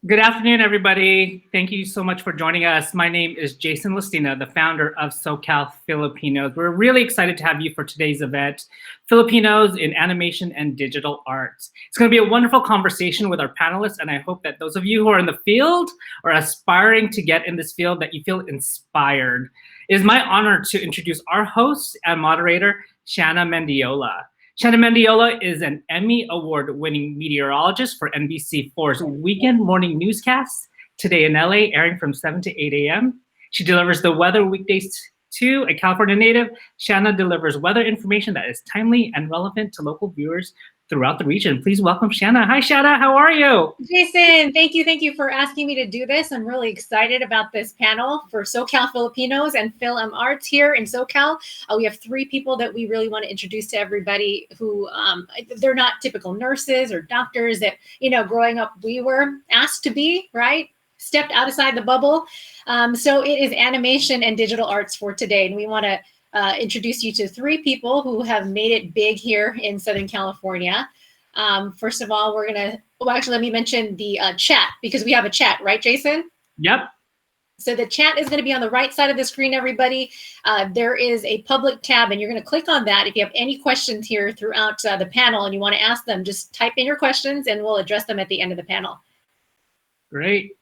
Good afternoon, everybody. Thank you so much for joining us. My name is Jason Listina, the founder of SoCal Filipinos. We're really excited to have you for today's event, Filipinos in Animation and Digital Arts. It's going to be a wonderful conversation with our panelists, and I hope that those of you who are in the field or aspiring to get in this field, that you feel inspired. It is my honor to introduce our host and moderator, Shanna Mendiola. Shanna Mendiola is an Emmy Award-winning meteorologist for NBC4's weekend morning newscasts, Today in LA, airing from 7 to 8 a.m. She delivers the weather weekdays too. A California native, Shanna delivers weather information that is timely and relevant to local viewers throughout the region. Please welcome Shanna. Hi, Shanna. How are you? Jason, thank you for asking me to do this. I'm really excited about this panel for SoCal Filipinos and FilAm Arts here in SoCal. We have three people that we really want to introduce to everybody who they're not typical nurses or doctors that, growing up we were asked to be, right? Stepped outside the bubble. So it is animation and digital arts for today. And we want to introduce you to three people who have made it big here in Southern California. First of all, let me mention the chat, because we have a chat, right, Jason? Yep. So the chat is going to be on the right side of the screen, everybody. There is a public tab, and you're going to click on that. If you have any questions here throughout the panel and you want to ask them, just type in your questions and we'll address them at the end of the panel. Great.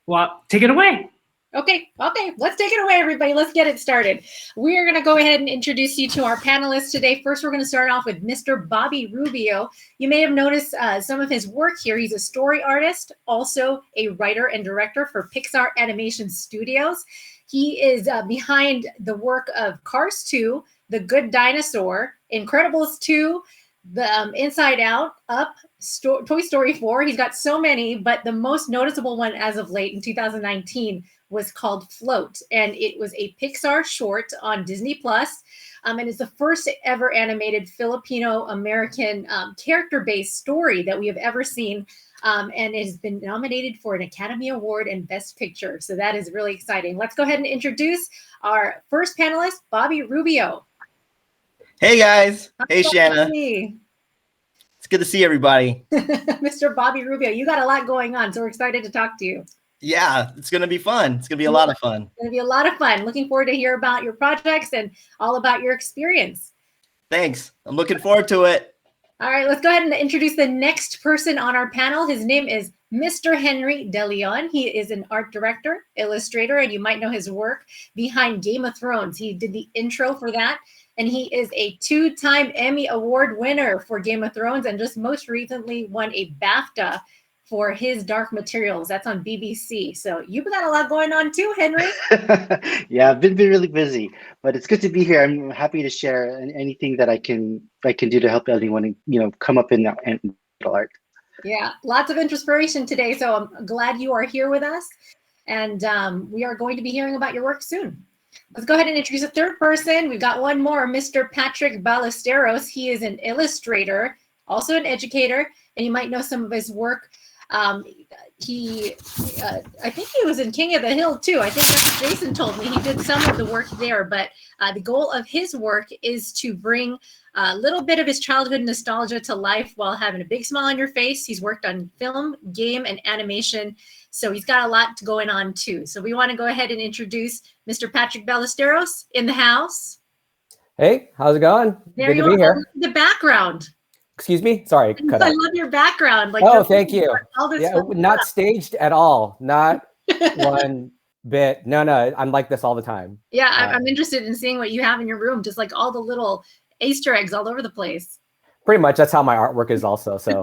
Well, take it away. Okay, let's take it away, everybody. Let's get it started. We're going to go ahead and introduce you to our panelists today. First, we're going to start off with Mr. Bobby Rubio. You may have noticed some of his work here. He's a story artist, also a writer and director for Pixar Animation Studios. He is behind the work of Cars 2, The Good Dinosaur, Incredibles 2, the Inside Out, Up, Toy Story 4. He's got so many, but the most noticeable one as of late in 2019 was called Float, and it was a Pixar short on Disney Plus, and it's the first ever animated Filipino-American character-based story that we have ever seen, and it has been nominated for an Academy Award and Best Picture, so that is really exciting. Let's go ahead and introduce our first panelist, Bobby Rubio. Hey guys. Hey Shanna. It's good to see everybody. Mr. Bobby Rubio, you got a lot going on, so we're excited to talk to you. Yeah, it's going to be fun. It's going to be a lot of fun. It's going to be a lot of fun. Looking forward to hear about your projects and all about your experience. Thanks. I'm looking forward to it. All right, let's go ahead and introduce the next person on our panel. His name is Mr. Henry De Leon. He is an art director, illustrator, and you might know his work behind Game of Thrones. He did the intro for that. And he is a two-time Emmy Award winner for Game of Thrones, and just most recently won a BAFTA for his Dark Materials. That's on BBC. So you've got a lot going on too, Henry. Yeah, I've been really busy, but it's good to be here. I'm happy to share anything that I can do to help anyone, come up in art. Yeah, lots of inspiration today. So I'm glad you are here with us, and we are going to be hearing about your work soon. Let's go ahead and introduce a third person. We've got one more, Mr. Patrick Ballesteros. He is an illustrator, also an educator, and you might know some of his work. I think he was in King of the Hill too. I think that's what Jason told me. He did some of the work there, but the goal of his work is to bring a little bit of his childhood nostalgia to life while having a big smile on your face. He's worked on film, game, and animation. So he's got a lot going on too. So we want to go ahead and introduce Mr. Patrick Ballesteros in the house. Hey, how's it going? There Good you to be are. here. The background. Excuse me? Sorry. Cut I out. love your background. Oh, thank you. Yeah, not stuff. staged at all. Not one bit. No, I'm like this all the time. Yeah, I'm interested in seeing what you have in your room, just like all the little Easter eggs all over the place. Pretty much that's how my artwork is also. So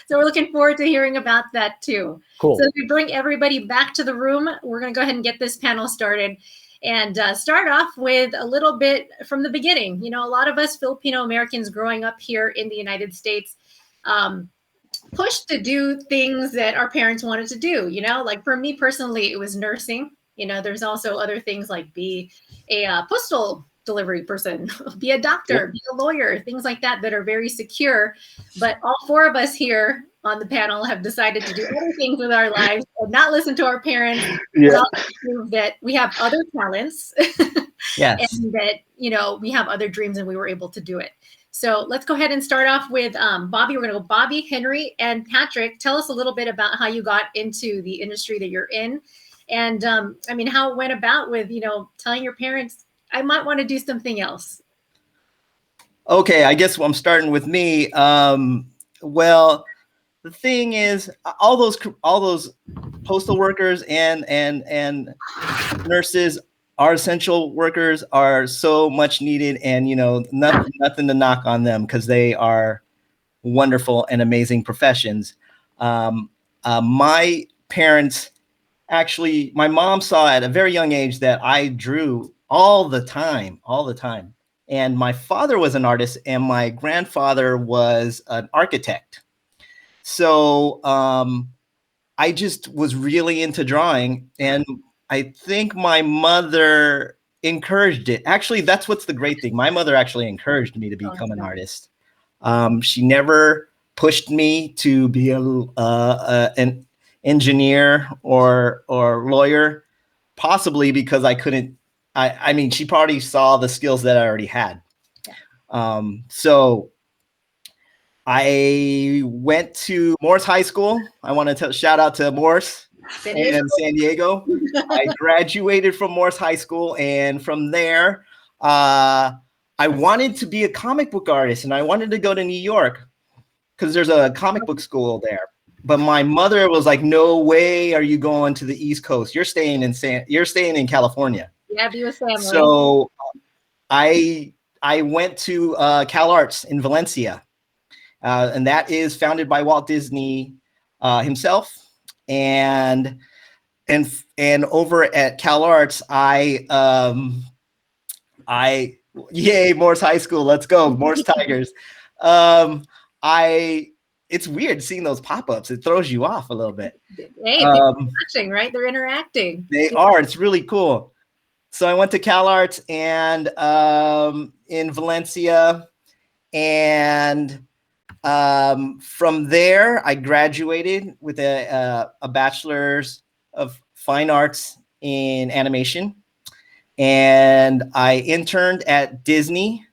So we're looking forward to hearing about that too. Cool. So if we bring everybody back to the room, we're going to go ahead and get this panel started and start off with a little bit from the beginning. A lot of us Filipino Americans growing up here in the United States pushed to do things that our parents wanted to do. Like for me personally, it was nursing. There's also other things like be a postal delivery person, be a doctor, be a lawyer, things like that are very secure. But all four of us here on the panel have decided to do other things with our lives and not listen to our parents. Yeah. Prove that we have other talents Yes. and that, we have other dreams and we were able to do it. So let's go ahead and start off with Bobby. We're going to go Bobby, Henry, and Patrick. Tell us a little bit about how you got into the industry that you're in. And I mean, how it went about with, telling your parents, I might want to do something else. Okay, I guess I'm starting with me. Well, the thing is, all those postal workers and nurses are essential workers, are so much needed, and nothing to knock on them because they are wonderful and amazing professions. My parents, actually, my mom saw at a very young age that I drew all the time. And my father was an artist and my grandfather was an architect. So I just was really into drawing, and I think my mother encouraged it. Actually, that's what's the great thing. My mother actually encouraged me to become an artist. She never pushed me to be an engineer or lawyer, possibly because I couldn't. I mean, she probably saw the skills that I already had. So I went to Morse High School. I want to shout out to Morse in San Diego. I graduated from Morse High School, and from there, I wanted to be a comic book artist, and I wanted to go to New York because there's a comic book school there. But my mother was like, "No way, are you going to the East Coast? You're staying in California." Yeah, be with family. So I went to Cal Arts in Valencia. And that is founded by Walt Disney himself. And over at Cal Arts, yay, Morse High School, let's go, Morse Tigers. It's weird seeing those pop-ups. It throws you off a little bit. Hey, they're watching, right? They're interacting. They are. It's really cool. So I went to Cal Arts and in Valencia, and from there, I graduated with a bachelor's of fine arts in animation, and I interned at Disney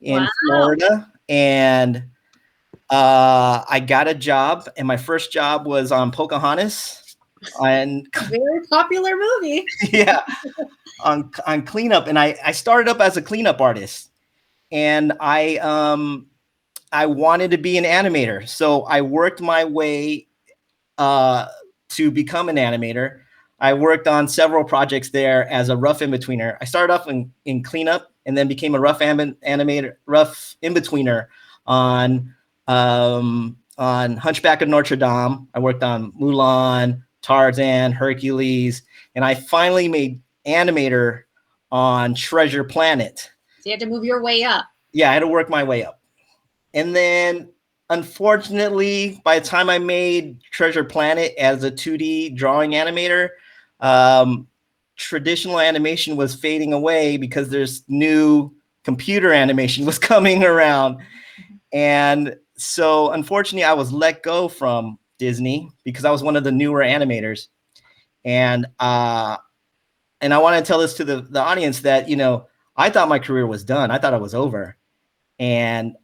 in Florida, and I got a job, and my first job was on Pocahontas, and very popular movie. Yeah, on cleanup, and I started up as a cleanup artist, and I wanted to be an animator. So I worked my way to become an animator. I worked on several projects there as a rough in-betweener. I started off in cleanup and then became a rough in-betweener on Hunchback of Notre Dame. I worked on Mulan, Tarzan, Hercules, and I finally made animator on Treasure Planet. So you had to move your way up. Yeah, I had to work my way up. And then, unfortunately, by the time I made Treasure Planet as a 2D drawing animator, traditional animation was fading away because there's new computer animation was coming around. And so, unfortunately, I was let go from Disney because I was one of the newer animators. And I want to tell this to the audience that, I thought my career was done. I thought it was over. And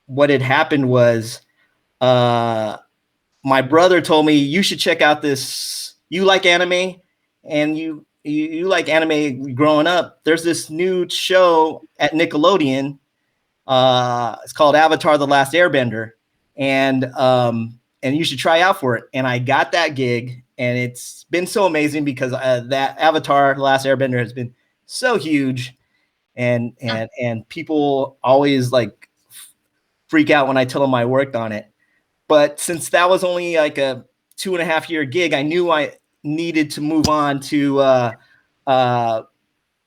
what had happened was my brother told me, you should check out this. You like anime, and you like anime growing up. There's this new show at Nickelodeon. It's called Avatar: The Last Airbender, and you should try out for it. And I got that gig, and it's been so amazing because that Avatar: The Last Airbender has been so huge, and people always like freak out when I tell them I worked on it. But since that was only like a 2.5-year gig, I knew I needed to move on to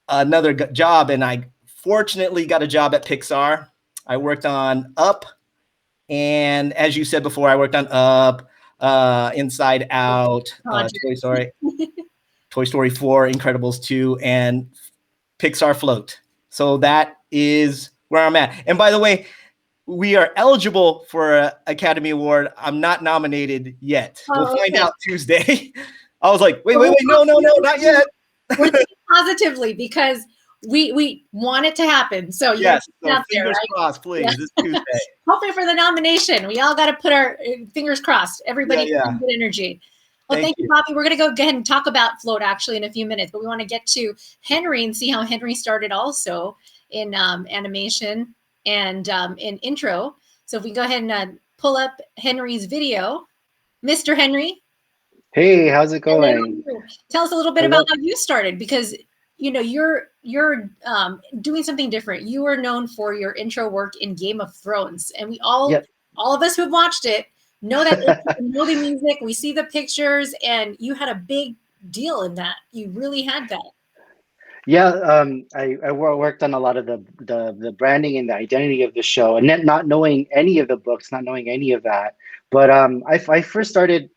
another job. And I fortunately got a job at Pixar. I worked on Up. And as you said before, I worked on Up, Inside Out, Toy Story 4, Incredibles 2, and Pixar Float. So that is where I'm at. And by the way, we are eligible for an Academy Award. I'm not nominated yet. We'll find out Tuesday. I was like, wait, no, not yet. We're thinking positively because we want it to happen. So you Yes, gotta put it so out there, fingers right? crossed, please. Yeah. This Tuesday. Hopefully for the nomination. We all got to put our fingers crossed. Everybody Yeah. good energy. Well, Thank thank you, you. Bobby. We're going to go ahead and talk about Float actually in a few minutes, but we want to get to Henry and see how Henry started also in animation and in intro. So if we go ahead and pull up Henry's video. Mr. Henry. Hey, how's it Hello. going? Tell us a little bit Hello. about how you started, because you know you're doing something different. You are known for your intro work in Game of Thrones, and we all Yep. all of us who've watched it know that know the music. We see the pictures, and you had a big deal in that. You really had that. Yeah, I worked on a lot of the branding and the identity of the show, and then not knowing any of the books, not knowing any of that. But I first started,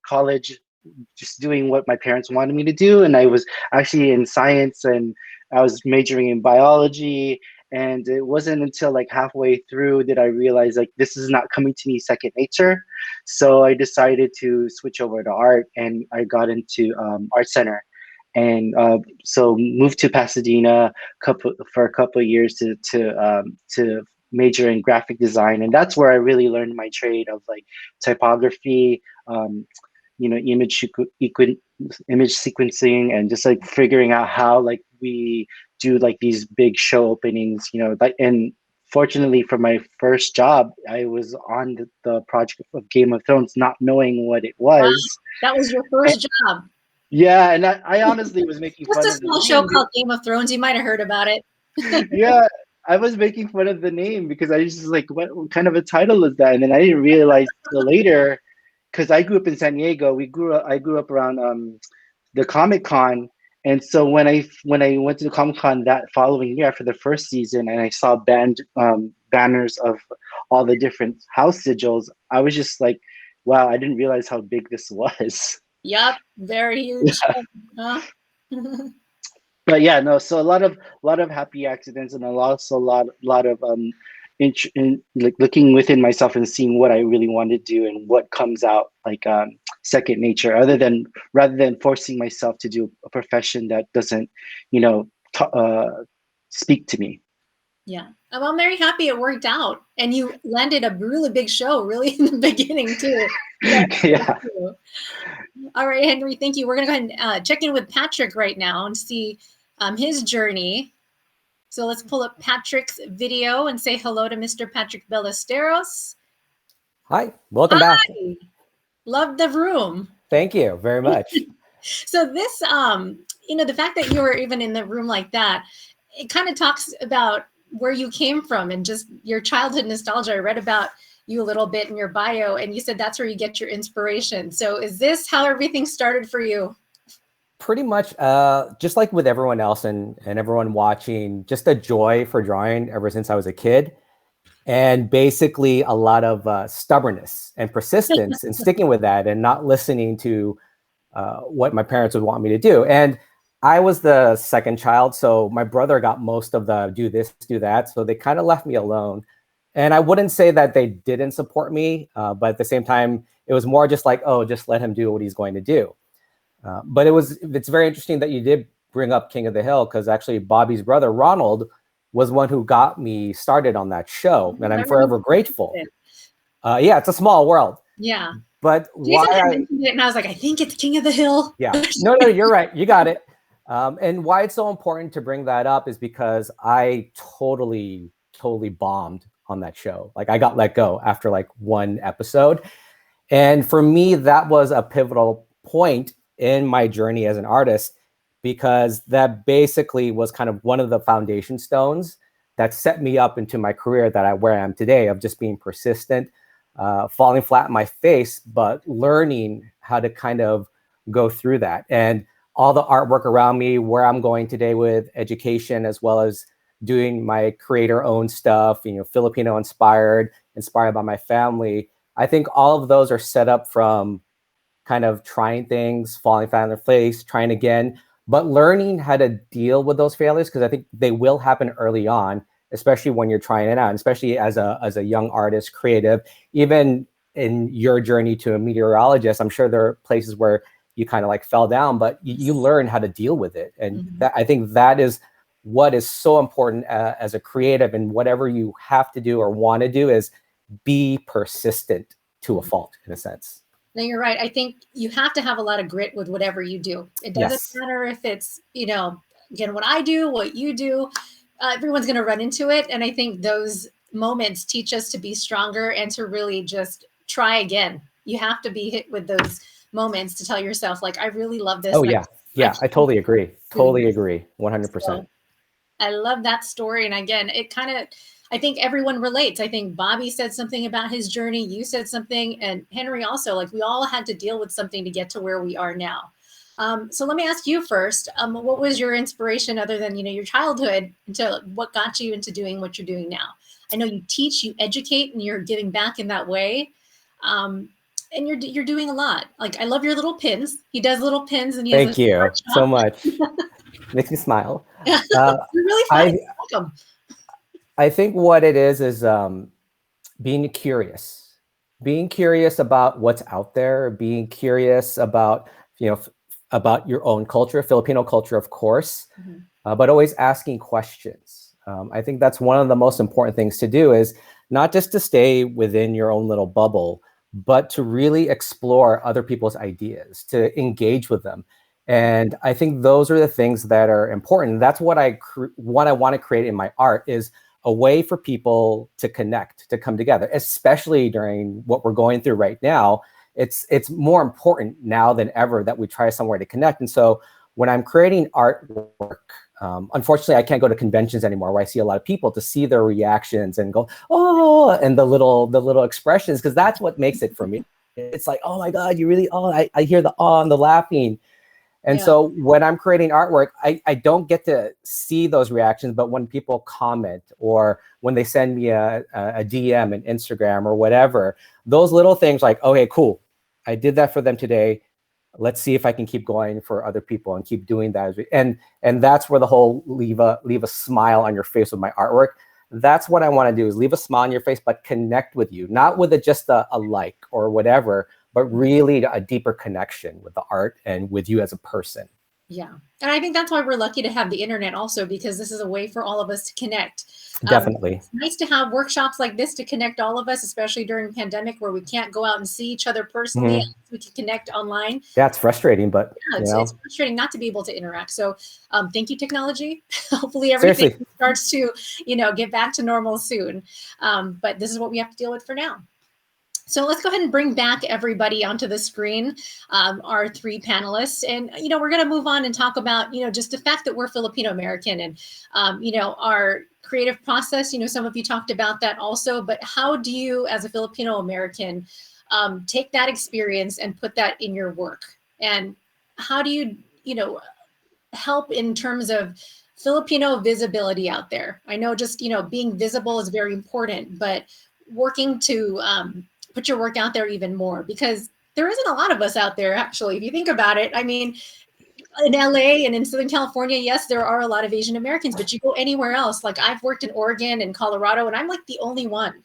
college, just doing what my parents wanted me to do, and I was actually in science, and I was majoring in biology. And it wasn't until like halfway through that I realized like this is not coming to me second nature. So I decided to switch over to art, and I got into art center, and so moved to Pasadena for a couple of years to major in graphic design, and that's where I really learned my trade of like typography, image sequencing, and just like figuring out how like we do like these big show openings, like. And fortunately for my first job, I was on the project of Game of Thrones, not knowing what it Wow, was. that was your first job. Yeah, and I honestly was making Just fun a of the small show name. called Game of Thrones. You might have heard about it. Yeah, I was making fun of the name because I was just like, what kind of a title is that? And then I didn't realize till later, because I grew up in San Diego. I grew up around the Comic Con, and so when I went to the Comic Con that following year after the first season, and I saw banners of all the different house sigils, I was just like, wow, I didn't realize how big this was. Yup, very huge. Huh? But yeah, no. So a lot of happy accidents, and also a lot of like looking within myself and seeing what I really want to do and what comes out like second nature, rather than forcing myself to do a profession that doesn't, you know, speak to me. Yeah. Well, I'm very happy it worked out. And you landed a really big show, really, in the beginning, too. Yeah. All right, Henry, thank you. We're going to go ahead and check in with Patrick right now and see his journey. So let's pull up Patrick's video and say hello to Mr. Patrick Ballesteros. Hi, welcome back. Love the room. Thank you very much. So this, the fact that you were even in the room like that, it kind of talks about where you came from and just your childhood nostalgia. I read about you a little bit in your bio, and you said that's where you get your inspiration. So is this how everything started for you? Pretty much, just like with everyone else and everyone watching, just a joy for drawing ever since I was a kid. And basically a lot of stubbornness and persistence and sticking with that and not listening to what my parents would want me to do. And I was the second child, so my brother got most of the do this, do that. So they kind of left me alone. And I wouldn't say that they didn't support me, but at the same time, it was more just like, oh, just let him do what he's going to do. But it's very interesting that you did bring up King of the Hill, because actually Bobby's brother, Ronald, was one who got me started on that show. And I'm forever grateful. Yeah, it's a small world. Yeah. But Jason had mentioned it, and I was like, I think it's King of the Hill. Yeah. No, you're right. You got it. And why it's so important to bring that up is because I totally bombed on that show. Like I got let go after like one episode. And for me, that was a pivotal point in my journey as an artist, because that basically was kind of one of the foundation stones that set me up into my career where I am today, of just being persistent, falling flat on my face, but learning how to kind of go through that. And all the artwork around me, where I'm going today with education, as well as doing my creator-owned stuff, Filipino inspired by my family. I think all of those are set up from kind of trying things, falling flat on their face, trying again, but learning how to deal with those failures, because I think they will happen early on, especially when you're trying it out, and especially as a young artist, creative. Even in your journey to a meteorologist, I'm sure there are places where you kind of like fell down, but you learn how to deal with it. And Mhm. I think that is what is so important as a creative, and whatever you have to do or want to do is be persistent to a fault, in a sense. No, you're right. I think you have to have a lot of grit with whatever you do. It doesn't Yes. matter if it's, again, what I do, what you do, everyone's going to run into it. And I think those moments teach us to be stronger and to really just try again. You have to be hit with those moments to tell yourself, like, I really love this. Oh, and yeah. Yeah, I totally agree. Totally agree. 100%. So, I love that story. And again, it kind of, I think everyone relates. I think Bobby said something about his journey. You said something, and Henry also. Like, we all had to deal with something to get to where we are now. So let me ask you first. What was your inspiration, other than your childhood, into what got you into doing what you're doing now? I know you teach, you educate, and you're giving back in that way. And you're doing a lot. Like, I love your little pins. He does little pins, and he has Thank you so much. Makes me smile. You're really fun. I like them. I think what it is being curious about what's out there, being curious about, about your own culture, Filipino culture, of course, but always asking questions. I think that's one of the most important things to do, is not just to stay within your own little bubble, but to really explore other people's ideas, to engage with them. And I think those are the things that are important. That's what I want to create in my art, is a way for people to connect, to come together, especially during what we're going through right now. It's more important now than ever that we try somewhere to connect. And so when I'm creating artwork, unfortunately, I can't go to conventions anymore, where I see a lot of people, to see their reactions and go, oh, and the little expressions, because that's what makes it for me. It's like, oh my God, you really, I hear the awe and the laughing. And so when I'm creating artwork, I don't get to see those reactions, but when people comment, or when they send me a DM on Instagram or whatever, those little things, like, okay, cool, I did that for them today. Let's see if I can keep going for other people and keep doing that. And that's where the whole leave a smile on your face with my artwork. That's what I want to do, is leave a smile on your face, but connect with you, not with just a like or whatever, but really a deeper connection with the art and with you as a person. Yeah. And I think that's why we're lucky to have the internet also, because this is a way for all of us to connect. Definitely. It's nice to have workshops like this to connect all of us, especially during the pandemic, where we can't go out and see each other personally. We can connect online. Yeah, it's frustrating, but it's frustrating not to be able to interact. So thank you, technology. Hopefully everything starts to, get back to normal soon. But this is what we have to deal with for now. So let's go ahead and bring back everybody onto the screen, our three panelists. And, we're going to move on and talk about, just the fact that we're Filipino American and, our creative process. Some of you talked about that also, but how do you, as a Filipino American, take that experience and put that in your work? And how do you, help in terms of Filipino visibility out there? I know just, being visible is very important, but working to put your work out there even more, because there isn't a lot of us out there, actually, if you think about it. I mean, in LA and in Southern California, yes, there are a lot of Asian Americans, but you go anywhere else. Like, I've worked in Oregon and Colorado, and I'm like the only one.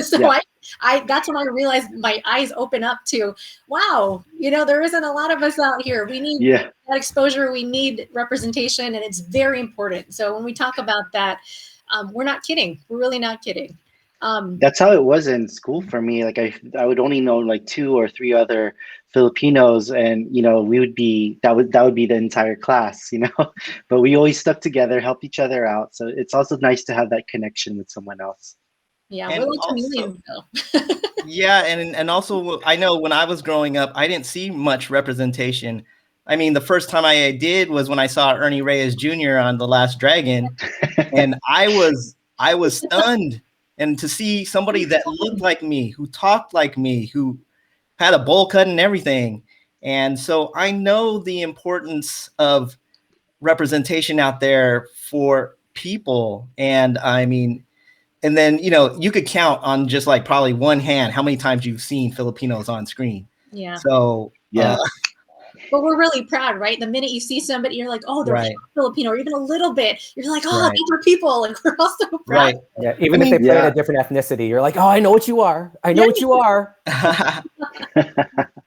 So I that's when I realized my eyes open up to, wow, there isn't a lot of us out here. We need that exposure. We need representation, and it's very important. So when we talk about that, we're not kidding. We're really not kidding. That's how it was in school for me. Like, I would only know like 2 or 3 other Filipinos, and we would be that would be the entire class, but we always stuck together, helped each other out. So it's also nice to have that connection with someone else. Yeah, we're like chameleons though. Yeah, and also I know when I was growing up, I didn't see much representation. I mean, the first time I did was when I saw Ernie Reyes Jr. on The Last Dragon, and I was stunned. And to see somebody that looked like me, who talked like me, who had a bowl cut and everything. And so I know the importance of representation out there for people. And I mean, and then, you could count on just like probably one hand how many times you've seen Filipinos on screen. Yeah. So, but we're really proud, right? The minute you see somebody, you're like, oh, they're Filipino, or even a little bit. You're like, oh, these are people. Like, we're all so proud. Right. Yeah. Even if they play a different ethnicity, you're like, oh, I know what you are. I know what you are.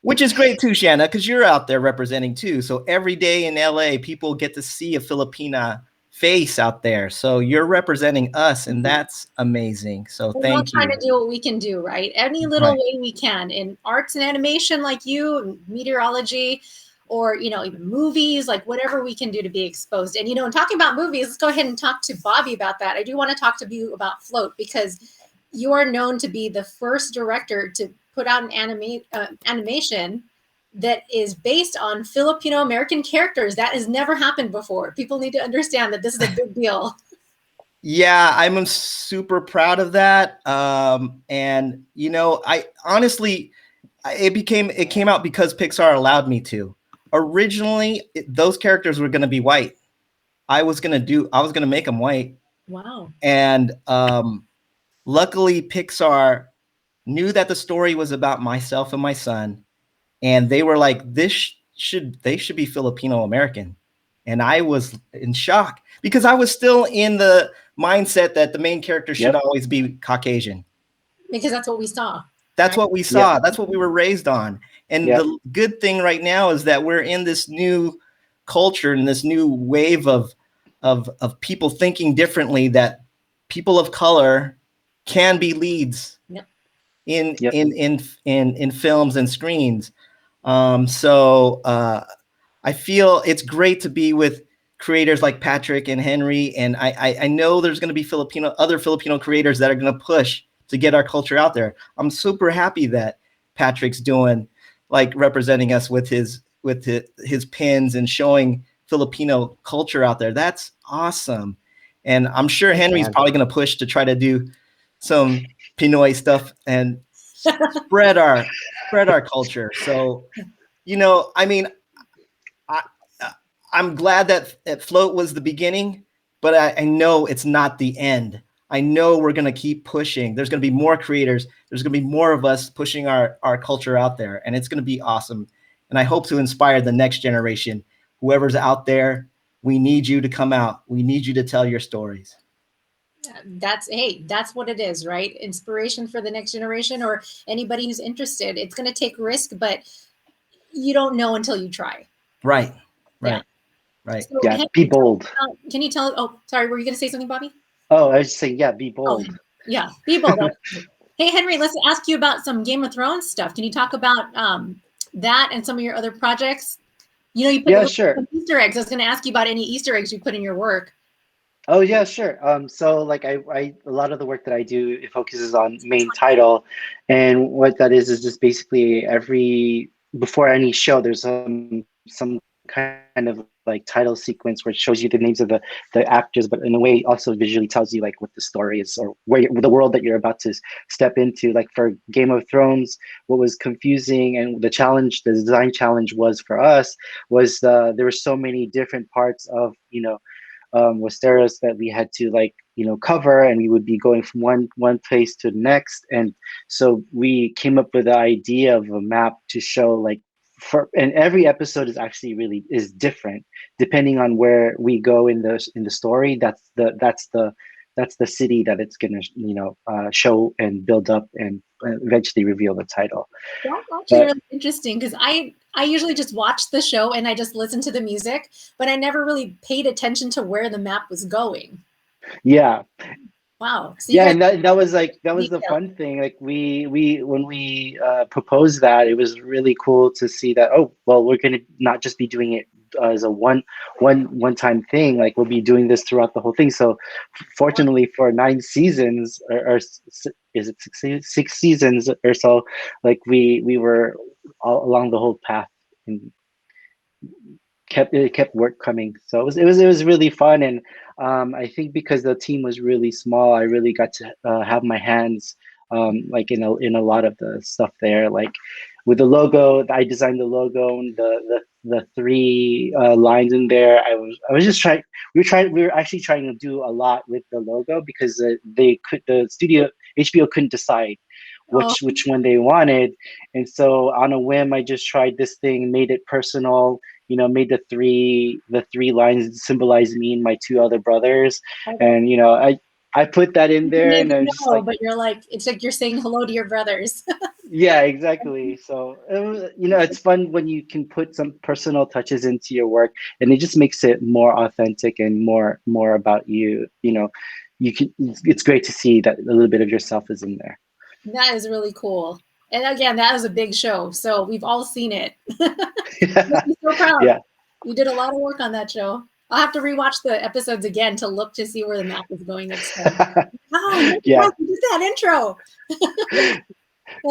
Which is great too, Shanna, because you're out there representing too. So every day in LA, people get to see a Filipina face out there. So you're representing us, and that's amazing. So We're all thank trying you. to do what we can do, right? Any little Right. way we can in arts and animation, like you, meteorology, or even movies, like whatever we can do to be exposed. And and talking about movies, let's go ahead and talk to Bobby about that. I do want to talk to you about Float, because you are known to be the first director to put out an animation that is based on Filipino American characters. That has never happened before. People need to understand that this is a big deal. Yeah, I'm super proud of that. And I honestly, it came out because Pixar allowed me to. Originally, those characters were going to be white. I was going to make them white. Wow. And luckily, Pixar knew that the story was about myself and my son, and they were like, they should be Filipino American. And I was in shock because I was still in the mindset that the main character should always be Caucasian. Because that's what we saw. That's right? what we saw. That's what we were raised on. And the good thing right now is that we're in this new culture and this new wave of people thinking differently, that people of color can be leads in films and screens. So I feel it's great to be with creators like Patrick and Henry, and I know there's going to be other Filipino creators that are going to push to get our culture out there. I'm super happy that Patrick's doing, like, representing us with his pins and showing Filipino culture out there. That's awesome. And I'm sure Henry's probably going to push to try to do some Pinoy stuff and spread our culture. So, I mean, I'm glad that Float was the beginning, but I know it's not the end. I know we're going to keep pushing. There's going to be more creators. There's going to be more of us pushing our culture out there, and it's going to be awesome. And I hope to inspire the next generation. Whoever's out there, we need you to come out. We need you to tell your stories. That's what it is, right? Inspiration for the next generation, or anybody who's interested. It's going to take risk, but you don't know until you try. Right. So, Henry, be bold. Can you tell? Oh, sorry. Were you going to say something, Bobby? Oh, I was just saying, be bold. Oh, be bold. Hey, Henry, let's ask you about some Game of Thrones stuff. Can you talk about that and some of your other projects? You put some Easter eggs. I was going to ask you about any Easter eggs you put in your work. Oh yeah, sure. So like I a lot of the work that I do, it focuses on main title, and what that is just basically before any show, there's some kind of like title sequence where it shows you the names of the actors, but in a way also visually tells you like what the story is or the world that you're about to step into. Like for Game of Thrones, what was confusing and the design challenge was for us was there were so many different parts of Ballesteros that we had to cover, and we would be going from one place to the next. And so we came up with the idea of a map to show and every episode is actually is different depending on where we go in the story. That's the city that it's going to show and build up and eventually reveal the title. That's actually really interesting, because I usually just watch the show and I just listen to the music, but I never really paid attention to where the map was going. Yeah. Wow. So and that was the fun thing. Like when we proposed that, it was really cool to see that, oh well, we're going to not just be doing it as a one-time thing. Like we'll be doing this throughout the whole thing. So fortunately for 9 seasons or is it 6 seasons or so, like we were all along the whole path and kept work coming. So it was really fun. And I think because the team was really small, I really got to have my hands like in a lot of the stuff there. Like with the logo, I designed the logo and the 3 lines in there. I was just trying. We were actually trying to do a lot with the logo because the studio HBO couldn't decide which one they wanted, and so on a whim, I just tried this thing, made it personal. Made the three lines symbolize me and my 2 other brothers, and I put that in there, and Maybe I'm just no, like, but you're like, it's like you're saying hello to your brothers. yeah, exactly. So, it's fun when you can put some personal touches into your work, and it just makes it more authentic and more about you. You can. It's great to see that a little bit of yourself is in there. That is really cool. And again, that is a big show, so we've all seen it. Yeah. I'm so proud. Yeah. You did a lot of work on that show. I'll have to rewatch the episodes again to look to see where the map is going next time. Wow, Yeah. you did that intro.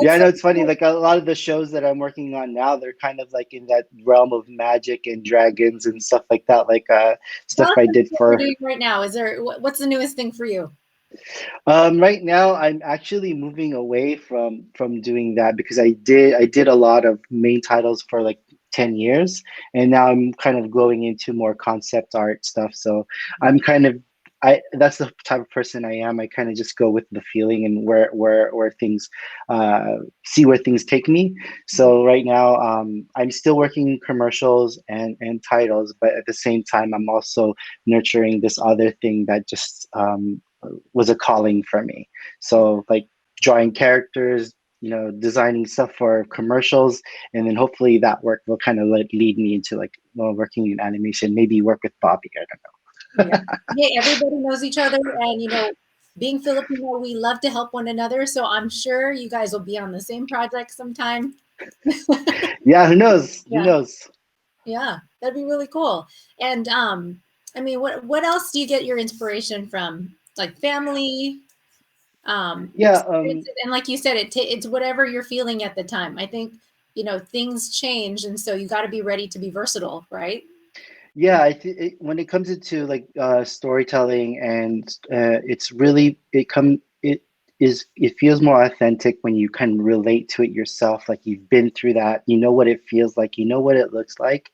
Yeah, I So know it's funny. cool. Like a lot of the shows that I'm working on now, they're kind of like in that realm of magic and dragons and stuff like that. Like stuff Tell us I did what you're for. doing right now. Is there what's the newest thing for you? Right now, I'm actually moving away from doing that because I did a lot of main titles for like 10 years, and now I'm kind of going into more concept art stuff. So I'm kind of that's the type of person I am. I kind of just go with the feeling and where things see where things take me. So right now, I'm still working commercials and titles, but at the same time, I'm also nurturing this other thing that just was a calling for me. So like drawing characters, designing stuff for commercials, and then hopefully that work will kind of like lead me into like working in animation, maybe work with Bobby. I don't Yeah. Hey, everybody knows each other, and being Filipino, we love to help one another. So I'm sure you guys will be on the same project sometime. know. Yeah, who knows? Who Yeah. knows? Yeah, that'd be really cool. And I mean, what else do you get your inspiration from? Like family, Yeah, experiences, and like you said, it's whatever you're feeling at the time. I think things change, and so you got to be ready to be versatile, right? yeah. When it comes into like storytelling, and it's really it feels more authentic when you can relate to it yourself. Like you've been through that, you know what it feels like, you know what it looks like.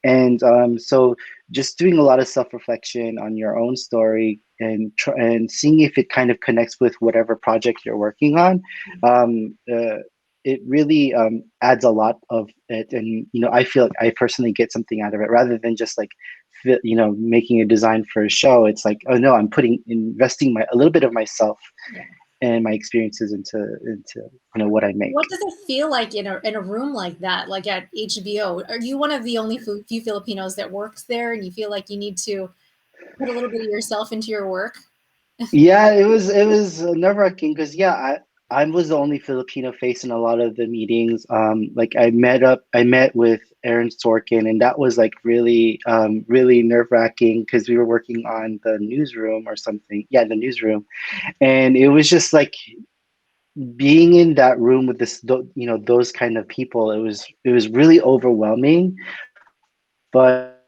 And so just doing a lot of self-reflection on your own story and seeing if it kind of connects with whatever project you're working on, it really adds a lot of it. And I feel like I personally get something out of it rather than just like making a design for a show. It's like, oh no, I'm investing a little bit of myself Yeah. and my experiences into what I make. What does it feel like in a room like that, like at HBO? Are you one of the only few Filipinos that works there, and you feel like you need to put a little bit of yourself into your work? Yeah, it was nerve-wracking because I was the only Filipino face in a lot of the meetings. Like I met with Aaron Sorkin, and that was like really nerve-wracking because we were working on the newsroom or something. Yeah, the newsroom, and it was just like being in that room with those kind of people. It was really overwhelming, but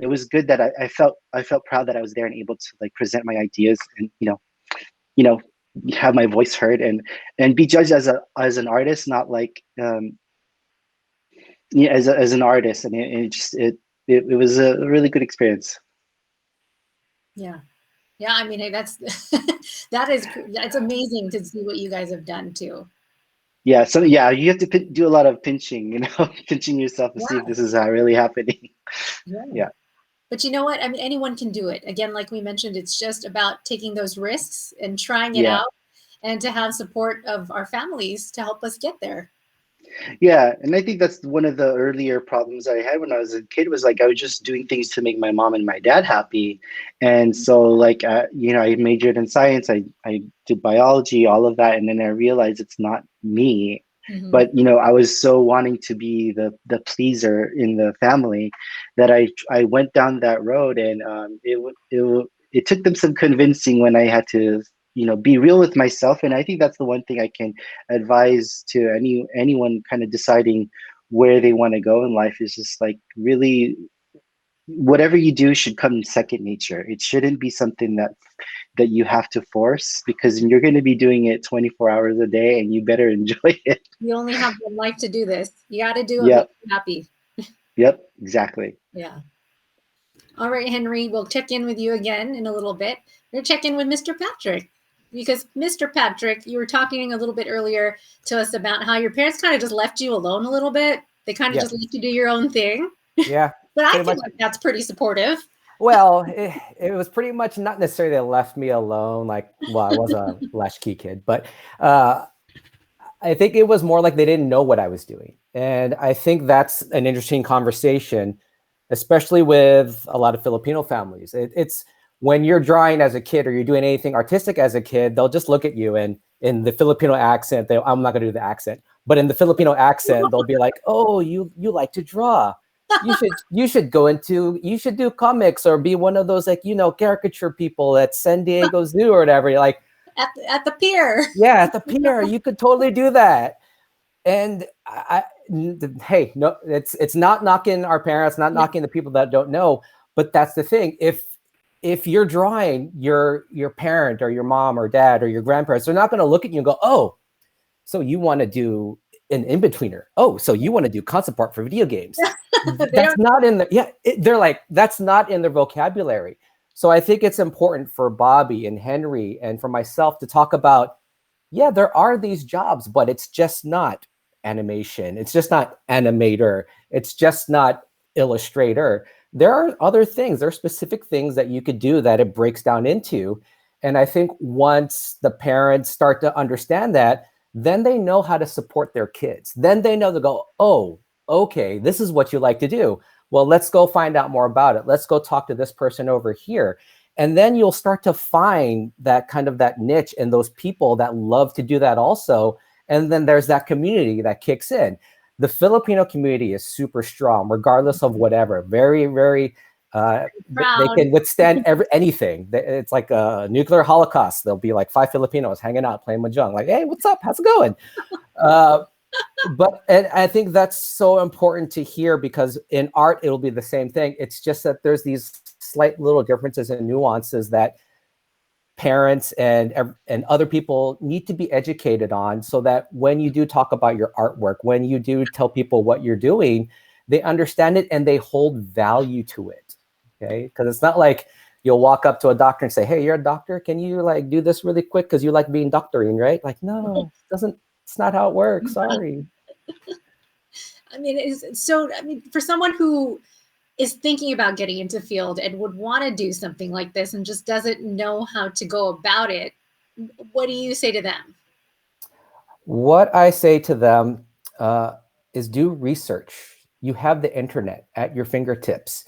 it was good that I felt proud that I was there and able to like present my ideas and you know have my voice heard and be judged as an artist, not like as an artist. And it was a really good experience. Yeah. Yeah, I mean, hey, that's that's amazing to see what you guys have done too. Yeah, so yeah, you have to do a lot of pinching, pinching yourself to see if Yeah, this is really happening. yeah. Yeah, But you know what? I mean, anyone can do it. Again, like we mentioned, it's just about taking those risks and trying it yeah. out, and to have support of our families to help us get there. Yeah, and I think that's one of the earlier problems I had when I was a kid was like I was just doing things to make my mom and my dad happy. And so like I majored in science, I did biology, all of that, and then I realized it's not me. Mhm. But I was so wanting to be the pleaser in the family that I went down that road, and it took them some convincing when I had to be real with myself. And I think that's the one thing I can advise to anyone kind of deciding where they want to go in life is just like really whatever you do should come second nature. It shouldn't be something that you have to force, because you're going to be doing it 24 hours a day and you better enjoy it. You only have one life to do this. You got to do it Yep. make you happy. Yep, exactly. Yeah. All right, Henry, we'll check in with you again in a little bit. We're going to check in with Mr. Patrick, because Mr. Patrick, you were talking a little bit earlier to us about how your parents kind of just left you alone a little bit. They kind of Yeah. just let you do your own thing. Yeah. But I Pretty feel much. like that's pretty supportive. Well, it was pretty much not necessarily they left me alone. Like, well, I was a latchkey kid, but I think it was more like they didn't know what I was doing. And I think that's an interesting conversation, especially with a lot of Filipino families. It's when you're drawing as a kid or you're doing anything artistic as a kid, they'll just look at you and in the Filipino accent, I'm not gonna do the accent, but in the Filipino accent, they'll be like, oh, you like to draw. You should do comics or be one of those like, caricature people at San Diego Zoo or whatever. You're like, at the pier. yeah, at the pier, you could totally do that. And hey, no, it's not knocking our parents, not knocking the people that don't know, but that's the thing. If you're drawing your parent or your mom or dad or your grandparents, they're not going to look at you and go, oh, so you want to do an in-betweener. Oh, so you want to do concept art for video games. That's not in the, they're like, that's not in their vocabulary. So I think it's important for Bobby and Henry and for myself to talk about, yeah, there are these jobs, but it's just not animation. It's just not animator. It's just not illustrator. There are other things. There are specific things that you could do that it breaks down into. And I think once the parents start to understand that, then they know how to support their kids. Then they know to go, oh, okay, this is what you like to do. Well, let's go find out more about it. Let's go talk to this person over here. And then you'll start to find that kind of that niche and those people that love to do that also. And then there's that community that kicks in. The Filipino community is super strong, regardless of whatever. Very, very, they can withstand anything. It's like a nuclear holocaust. There'll be like 5 Filipinos hanging out, playing mahjong. Like, hey, what's up? How's it going? And I think that's so important to hear because in art, it'll be the same thing. It's just that there's these slight little differences and nuances that parents and other people need to be educated on so that when you do talk about your artwork, when you do tell people what you're doing, they understand it and they hold value to it. Okay, because it's not like you'll walk up to a doctor and say, hey, you're a doctor, can you like do this really quick because you like being doctoring, right? Like, no, it's not how it works. Sorry. I mean, for someone who is thinking about getting into field and would want to do something like this and just doesn't know how to go about it, what do you say to them? What I say to them is do research. You have the internet at your fingertips.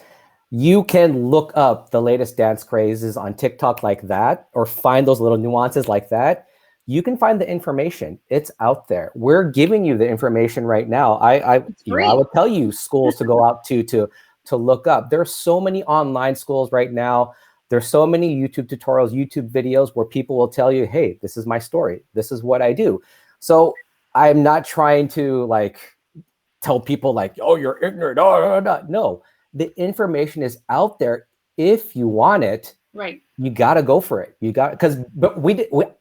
You can look up the latest dance crazes on TikTok like that, or find those little nuances like that. You can find the information. It's out there. We're giving you the information right now. I would tell you schools to go out to look up. There are so many online schools right now. There's so many YouTube tutorials, YouTube videos where people will tell you, hey, this is my story. This is what I do. So I'm not trying to like tell people like, oh, you're ignorant. No, the information is out there if you want it. Right. You got to go for it. But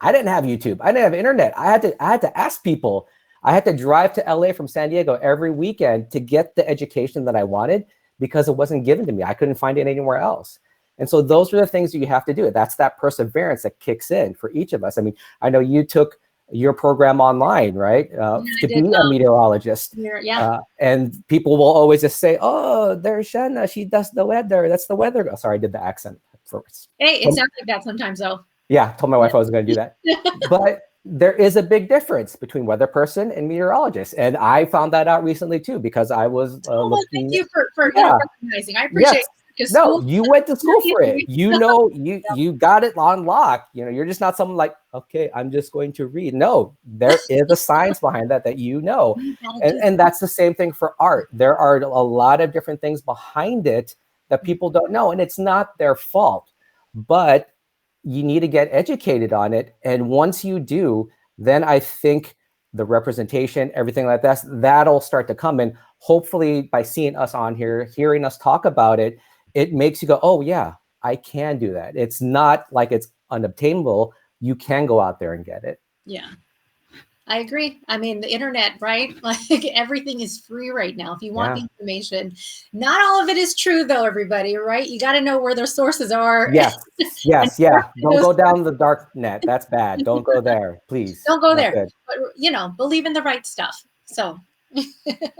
I didn't have YouTube. I didn't have internet. I had to ask people. I had to drive to LA from San Diego every weekend to get the education that I wanted because it wasn't given to me. I couldn't find it anywhere else. And so those are the things that you have to do. That's that perseverance that kicks in for each of us. I mean, I know you took your program online, right? To be a meteorologist. Yeah. And people will always just say, oh, there's Shanna. She does the weather. That's the weather. Oh, sorry, I did the accent first. Hey, it sounds like that sometimes though. Yeah, I told my wife I was going to do that. But there is a big difference between weather person and meteorologist. And I found that out recently too, because I was thank you for recognizing. I appreciate it. No, you went to school for it. You got it on lock. You're just not someone like, okay, I'm just going to read. No, there is a science behind that and that's the same thing for art. There are a lot of different things behind it that people don't know, and it's not their fault, but you need to get educated on it. And once you do, then I think the representation, everything like that, that'll start to come. And hopefully by seeing us on here, hearing us talk about it, it makes you go, oh yeah, I can do that. It's not like it's unobtainable. You can go out there and get it. Yeah, I agree. I mean, the internet, right? Like everything is free right now. If you want the information, not all of it is true though, everybody, right? You got to know where their sources are. Yes. Don't go down the dark net. That's bad. Don't go there, please. Don't go there. But, believe in the right stuff. So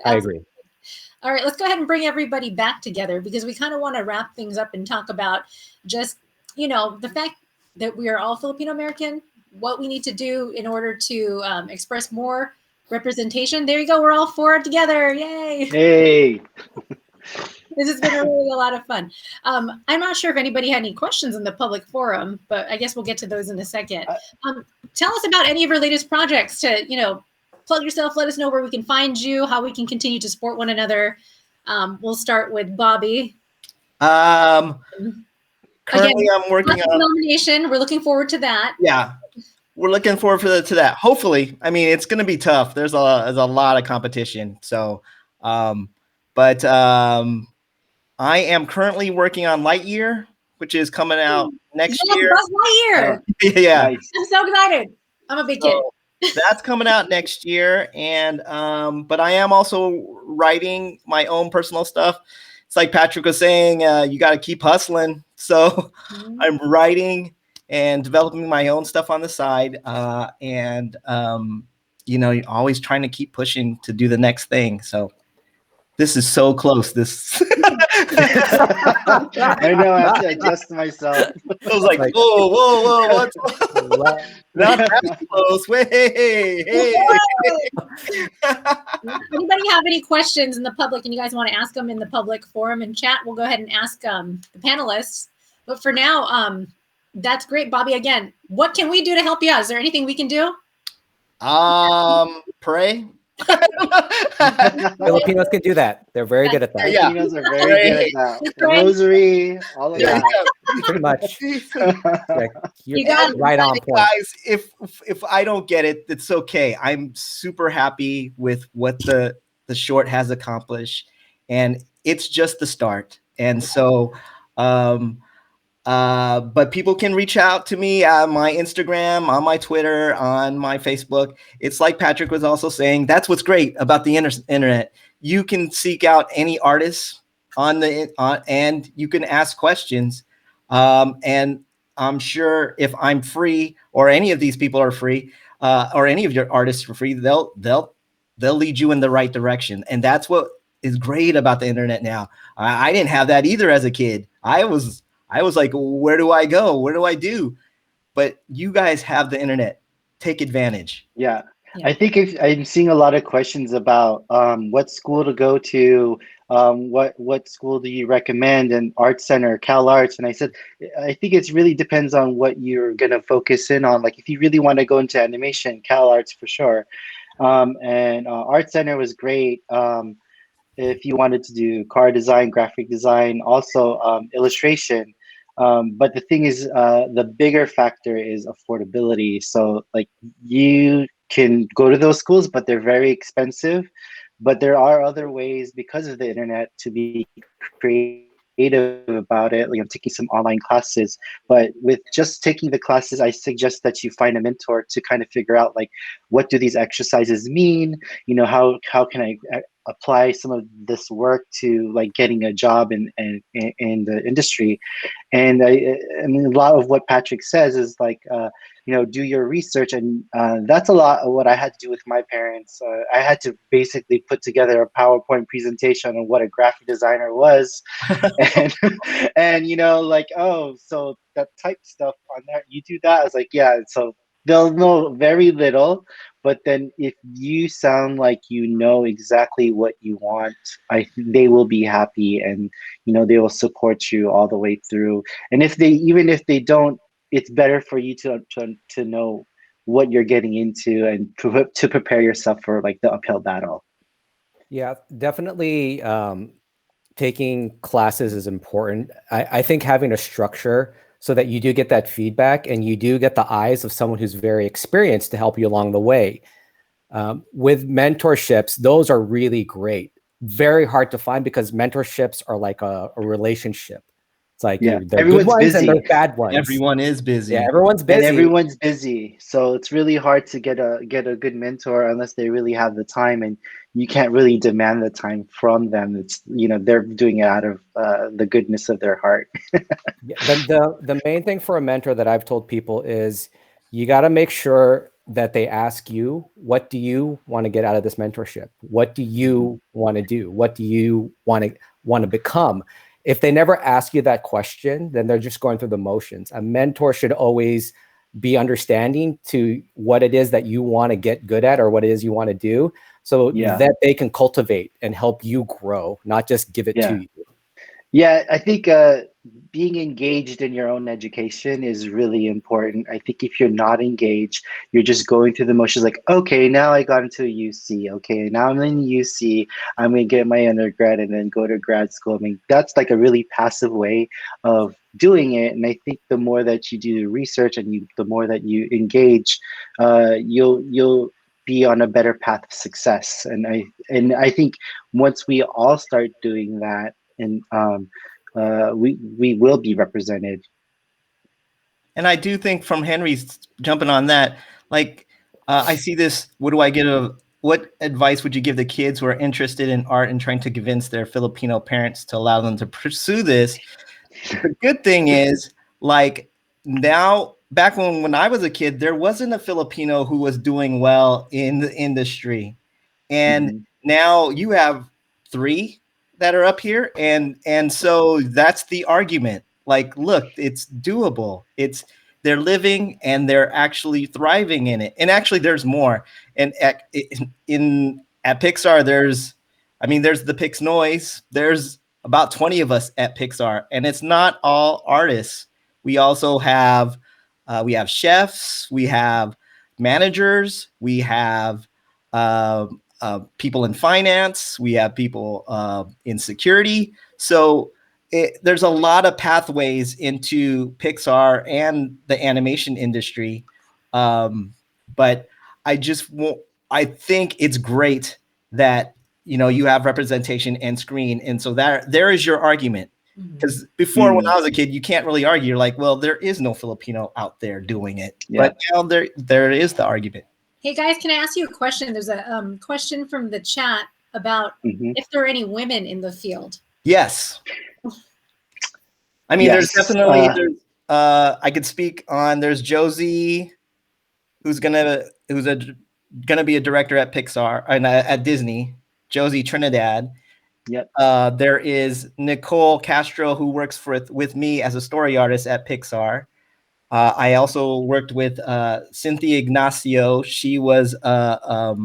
I agree. All right, let's go ahead and bring everybody back together because we kind of want to wrap things up and talk about just, the fact that we are all Filipino American, what we need to do in order to express more representation. There you go. We're all four together. Yay. Hey. This has been really a lot of fun. I'm not sure if anybody had any questions in the public forum, but I guess we'll get to those in a second. Tell us about any of your latest projects to, plug yourself. Let us know where we can find you, how we can continue to support one another. We'll start with Bobby. Currently, I'm working on nomination. We're looking forward to that. Yeah, we're looking forward to that. Hopefully, I mean, it's going to be tough. There's a lot of competition. So, but I am currently working on Lightyear, which is coming out next year. Lightyear. Yeah, nice. I'm so excited. I'm a big kid. That's coming out next year, and but I am also writing my own personal stuff. It's like Patrick was saying, you got to keep hustling. So I'm writing and developing my own stuff on the side, and always trying to keep pushing to do the next thing. So this is so close. This I know. I have to adjust myself. I was like, whoa, what's not that close? Wait, hey. Anybody have any questions in the public and you guys want to ask them in the public forum and chat? We'll go ahead and ask the panelists. But for now, that's great, Bobby. Again, what can we do to help you out? Is there anything we can do? Pray. Filipinos can do that. They're very good at that. Filipinos are very good at that. The rosary, all of that. Pretty much. You got it. Right on point. Guys, if I don't get it, it's okay. I'm super happy with what the short has accomplished, and it's just the start. And so, but people can reach out to me on my Instagram, on my Twitter, on my Facebook. It's like Patrick was also saying, that's what's great about the internet. You can seek out any artists and you can ask questions. And I'm sure if I'm free or any of these people are free, or any of your artists are free, they'll lead you in the right direction. And that's what is great about the internet now. I didn't have that either as a kid. I was like, where do I go? What do I do? But you guys have the internet. Take advantage. Yeah. I think I'm seeing a lot of questions about what school to go to, what school do you recommend, and Art Center, Cal Arts. And I said, I think it really depends on what you're going to focus in on. Like if you really want to go into animation, Cal Arts for sure. And Art Center was great. If you wanted to do car design, graphic design, also illustration. But the thing is, the bigger factor is affordability. So like you can go to those schools, but they're very expensive. But there are other ways because of the internet to be creative about it. Like I'm taking some online classes, but with just taking the classes, I suggest that you find a mentor to kind of figure out like, what do these exercises mean? How can I apply some of this work to like getting a job in the industry? And I mean, a lot of what Patrick says is like, do your research. And that's a lot of what I had to do with my parents. I had to basically put together a PowerPoint presentation on what a graphic designer was. and like, oh, so that type stuff on there, you do that? I was like, yeah. So they'll know very little, but then if you sound like you know exactly what you want, they will be happy, and they will support you all the way through. And even if they don't, it's better for you to know what you're getting into and to prepare yourself for like the uphill battle. Yeah, definitely. Taking classes is important. I think having a structure so that you do get that feedback and you do get the eyes of someone who's very experienced to help you along the way. With mentorships, those are really great. Very hard to find because mentorships are like a relationship. It's like everyone's busy. And bad ones. Everyone is busy. Yeah, everyone's busy. And everyone's busy. So it's really hard to get a good mentor unless they really have the time, and you can't really demand the time from them. It's they're doing it out of the goodness of their heart. The main thing for a mentor that I've told people is you got to make sure that they ask you, what do you want to get out of this mentorship? What do you want to do? What do you want to become? If they never ask you that question, then they're just going through the motions. A mentor should always be understanding to what it is that you want to get good at or what it is you want to do, so that they can cultivate and help you grow, not just give it to you. Yeah, I think being engaged in your own education is really important. I think if you're not engaged, you're just going through the motions like, okay, now I got into a UC. Okay, now I'm in UC. I'm going to get my undergrad and then go to grad school. I mean, that's like a really passive way of doing it. And I think the more that you do the research and the more that you engage, you'll be on a better path of success. And I think once we all start doing that, and we will be represented. And I do think from Henry's jumping on that, like I see this. What advice would you give the kids who are interested in art and trying to convince their Filipino parents to allow them to pursue this? The good thing is, like now, back when I was a kid, there wasn't a Filipino who was doing well in the industry, and now you have 3 that are up here, and so that's the argument. Like, look, it's doable. They're living and they're actually thriving in it. And actually, there's more. And at Pixar, there's the Pix Noise. There's about 20 of us at Pixar, and it's not all artists. We also have chefs, we have managers, we have people in finance, we have people in security. So there's a lot of pathways into Pixar and the animation industry. But I think it's great that, you have representation and screen. And so there is your argument. Because before, when I was a kid, you can't really argue. You're like, well, there is no Filipino out there doing it. Yeah. But now there is the argument. Hey guys, can I ask you a question? There's a question from the chat about if there are any women in the field. Yes. I mean, there's definitely I could speak on. There's Josie, who's gonna be a director at Pixar and at Disney. Josie Trinidad. Yep. There is Nicole Castro, who works with me as a story artist at Pixar. I also worked with Cynthia Ignacio. She was a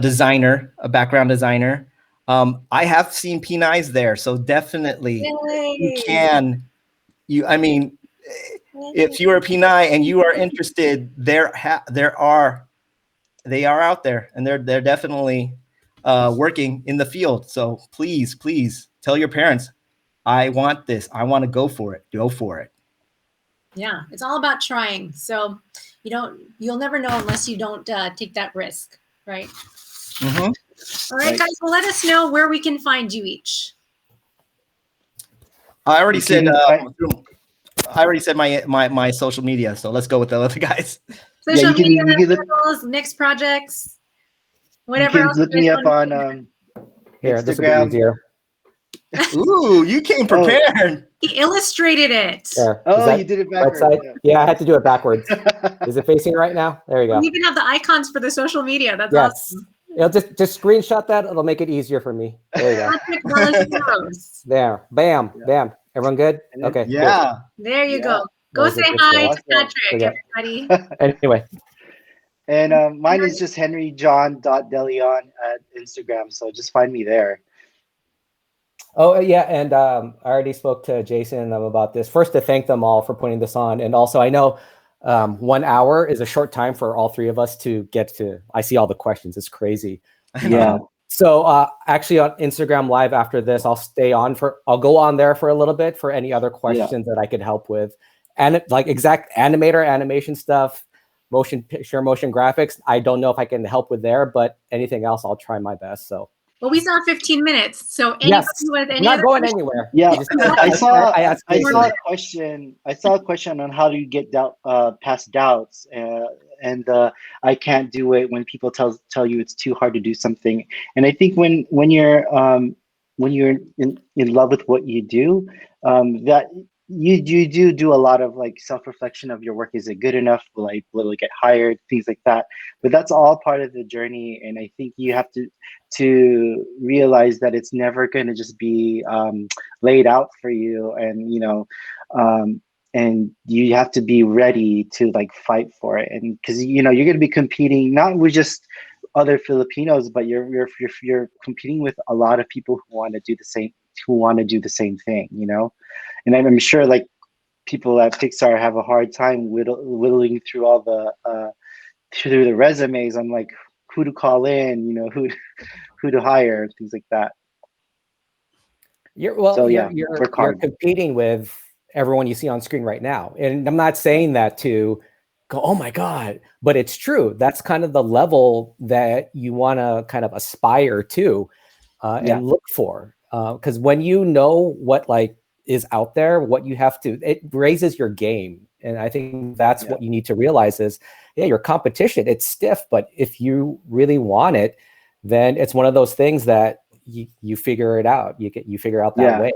designer, a background designer. I have seen P9s there, so definitely you can. If you're a P9 and you are interested, they are out there, and they're definitely working in the field. So please tell your parents, I want this. I want to go for it. Go for it. Yeah, it's all about trying. So you'll never know unless you don't take that risk, right? All right, guys. Well, let us know where we can find you each. I already said my social media. So let's go with the other guys. Social media, next projects, whatever. You can look me up on Instagram. Ooh, you came prepared. He illustrated it. Yeah. You did it backwards. Yeah, I had to do it backwards. Is it facing right now? There you go. You even have the icons for the social media. That's awesome. Just screenshot that. It'll make it easier for me. There you go. There. Bam. Bam. Everyone good? Okay. Yeah. Good. There you go. Go say hi to Patrick, everybody. Anyway. And mine is just henryjohn.deleon at Instagram. So just find me there. Oh, yeah. And I already spoke to Jason and them about this. First, to thank them all for putting this on. And also, I know 1 hour is a short time for all 3 of us to get to. I see all the questions. It's crazy. Yeah. So actually on Instagram Live after this, I'll go on there for a little bit for any other questions that I could help with. And like exact animation stuff, motion picture, motion graphics. I don't know if I can help with there, but anything else, I'll try my best. So. Well, we still have 15 minutes, so anybody who has any not going anywhere. Yeah, I saw a question on how do you get past doubts, and I can't do it when people tell you it's too hard to do something. And I think when you're in love with what you do, that you do a lot of like self-reflection of your work. Is it good enough? Will it get hired? Things like that. But that's all part of the journey, and I think you have to realize that it's never going to just be laid out for you, and and you have to be ready to like fight for it, and because you're going to be competing not with just other Filipinos, but you're competing with a lot of people who want to do the same thing, and I'm sure like people at Pixar have a hard time whittling through all through the resumes on like who to call in, who to hire, things like that. You're competing with everyone you see on screen right now, and I'm not saying that to go, oh my God, but it's true. That's kind of the level that you want to kind of aspire to and look for, because when you know what like is out there, what you have to, it raises your game. And I think that's what you need to realize is, your competition, it's stiff, but if you really want it, then it's one of those things that you figure it out. You figure out that way.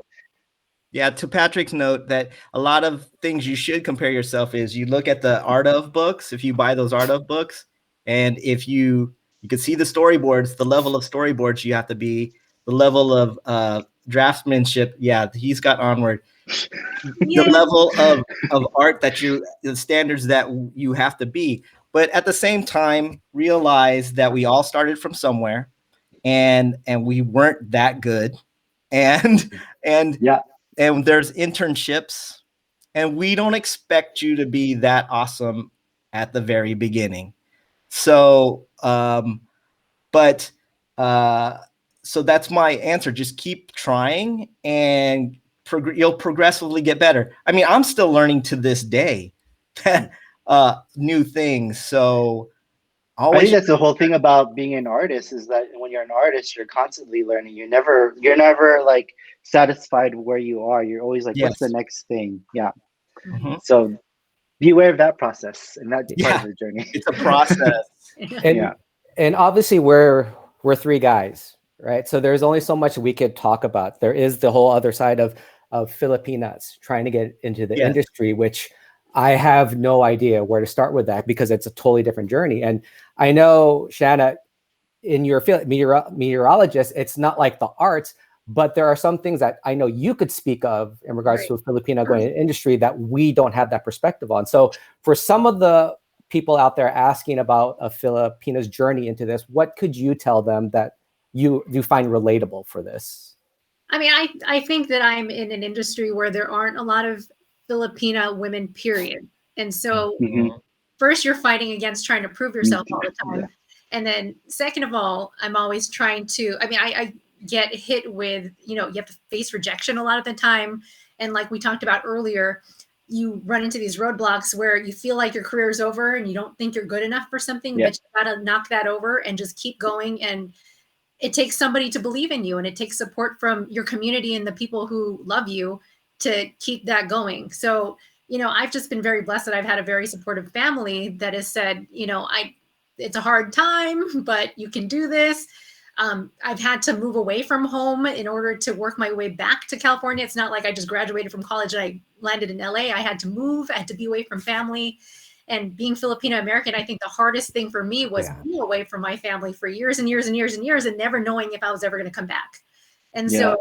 Yeah, to Patrick's note, that a lot of things you should compare yourself is you look at the art of books, if you buy those art of books, and if you can see the storyboards, the level of storyboards you have to be, the level of draftsmanship. Yeah, he's got Onward. The level of art the standards that you have to be. But at the same time, realize that we all started from somewhere, and we weren't that good. And there's internships, and we don't expect you to be that awesome at the very beginning. So, so that's my answer. Just keep trying, and you'll progressively get better. I mean, I'm still learning to this day new things. So I think that's the whole thing about being an artist, is that when you're an artist, you're constantly learning. You're never like satisfied where you are. You're always like, what's the next thing? Yeah. Mm-hmm. So be aware of that process, and that's part of the journey. It's a process. And obviously we're three guys, right? So there's only so much we could talk about. There is the whole other side of Filipinas trying to get into the industry, which I have no idea where to start with that, because it's a totally different journey. And I know, Shanna, in your field, meteorologist, it's not like the arts, but there are some things that I know you could speak of in regards to a Filipino going into industry that we don't have that perspective on. So for some of the people out there asking about a Filipino's journey into this, what could you tell them that you find relatable for this? I mean, I think that I'm in an industry where there aren't a lot of Filipina women, period. And so first, you're fighting against trying to prove yourself all the time. And then second of all, I'm always trying to, I get hit with, you have to face rejection a lot of the time. And like we talked about earlier, you run into these roadblocks where you feel like your career is over and you don't think you're good enough for something, but you got to knock that over and just keep going. And it takes somebody to believe in you, and it takes support from your community and the people who love you to keep that going. So, I've just been very blessed that I've had a very supportive family that has said, it's a hard time, but you can do this. I've had to move away from home in order to work my way back to California. It's not like I just graduated from college and I landed in LA. I had to move, I had to be away from family. And being Filipino American, I think the hardest thing for me was being away from my family for years and years and years and years, and never knowing if I was ever going to come back. And so